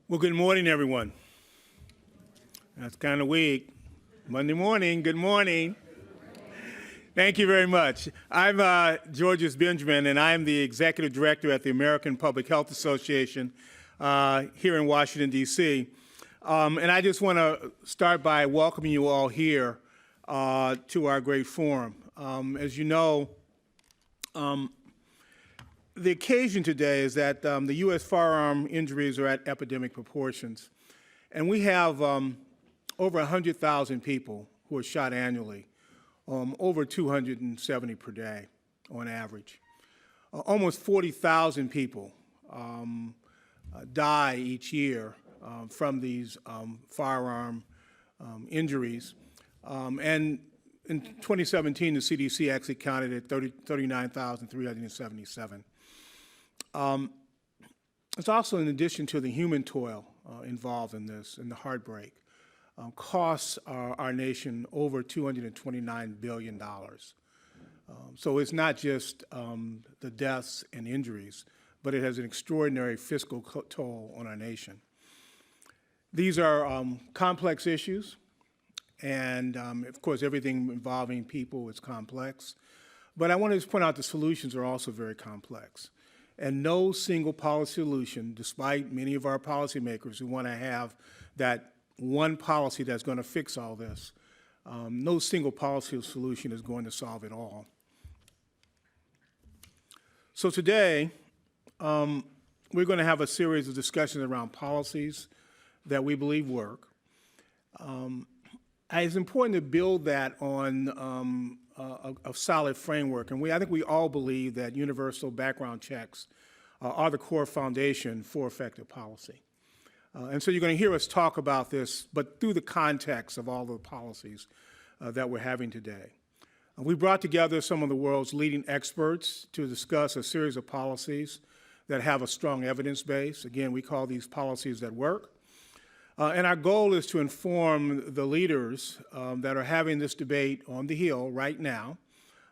Well, good morning, everyone. That's kind of weak. Monday morning, good morning. Thank you very much. I'm Georges Benjamin, and I am the Executive Director at the American Public Health Association here in Washington, D.C. And I just want to start by welcoming you all here to our great forum. As you know, the occasion today is that the U.S. firearm injuries are at epidemic proportions. And we have over 100,000 people who are shot annually, over 270 per day on average. Almost 40,000 people die each year from these firearm injuries. And in 2017, the CDC actually counted at 39,377. It's also in addition to the human toil involved in this and the heartbreak, costs our nation over $229 billion. So it's not just the deaths and injuries, but it has an extraordinary fiscal toll on our nation. These are complex issues, and of course everything involving people is complex. But I want to just point out the solutions are also very complex. And no single policy solution, despite many of our policymakers who want to have that one policy that's going to fix all this, no single policy solution is going to solve it all. So today, we're going to have a series of discussions around policies that we believe work. It's important to build that on a solid framework, and I think we all believe that universal background checks are the core foundation for effective policy. And so you're going to hear us talk about this, but through the context of all the policies that we're having today. We brought together some of the world's leading experts to discuss a series of policies that have a strong evidence base. Again, we call these policies that work. And our goal is to inform the leaders that are having this debate on the Hill right now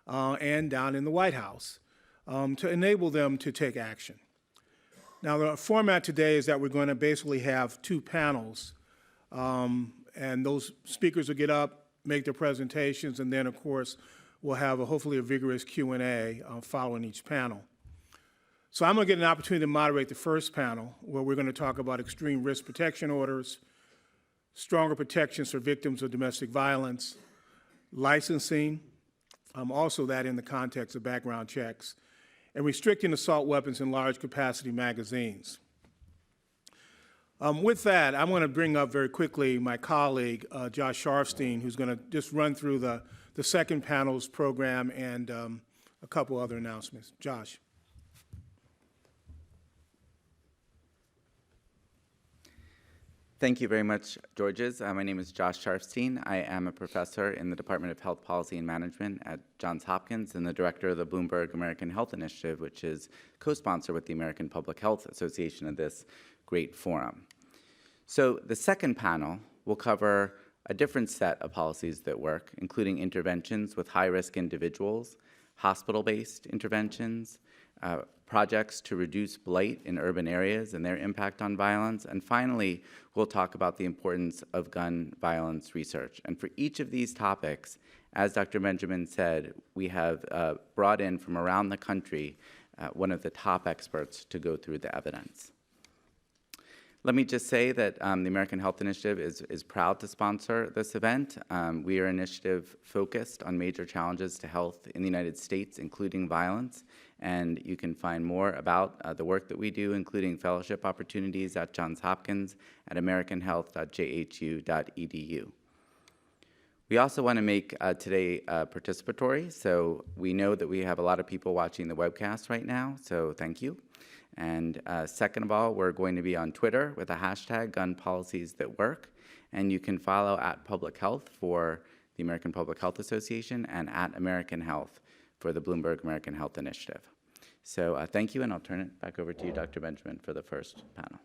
and down in the White House to enable them to take action. Now, the format today is that we're going to basically have two panels, and those speakers will get up, make their presentations, and then, of course, we'll have hopefully a vigorous Q&A following each panel. So I'm going to get an opportunity to moderate the first panel, where we're going to talk about extreme risk protection orders, stronger protections for victims of domestic violence, licensing, also that in the context of background checks, and restricting assault weapons in large capacity magazines. With that, I want to bring up very quickly my colleague, Josh Sharfstein, who's going to just run through the second panel's program and a couple other announcements. Josh. Thank you very much, Georges. My name is Josh Sharfstein. I am a professor in the Department of Health Policy and Management at Johns Hopkins and the director of the Bloomberg American Health Initiative, which is co-sponsor with the American Public Health Association of this great forum. So the second panel will cover a different set of policies that work, including interventions with high-risk individuals, hospital-based interventions, projects to reduce blight in urban areas and their impact on violence. And finally, we'll talk about the importance of gun violence research. And for each of these topics, as Dr. Benjamin said, we have brought in from around the country one of the top experts to go through the evidence. Let me just say that the American Health Initiative is proud to sponsor this event. We are an initiative focused on major challenges to health in the United States, including violence. And you can find more about the work that we do, including fellowship opportunities at Johns Hopkins at americanhealth.jhu.edu. We also want to make today participatory. So we know that we have a lot of people watching the webcast right now, so thank you. And second of all, we're going to be on Twitter with the hashtag #GunPoliciesThatWork. And you can follow @Public Health for the American Public Health Association and @American Health for the Bloomberg American Health Initiative. So thank you, and I'll turn it back over to you, Dr. Benjamin, for the first panel.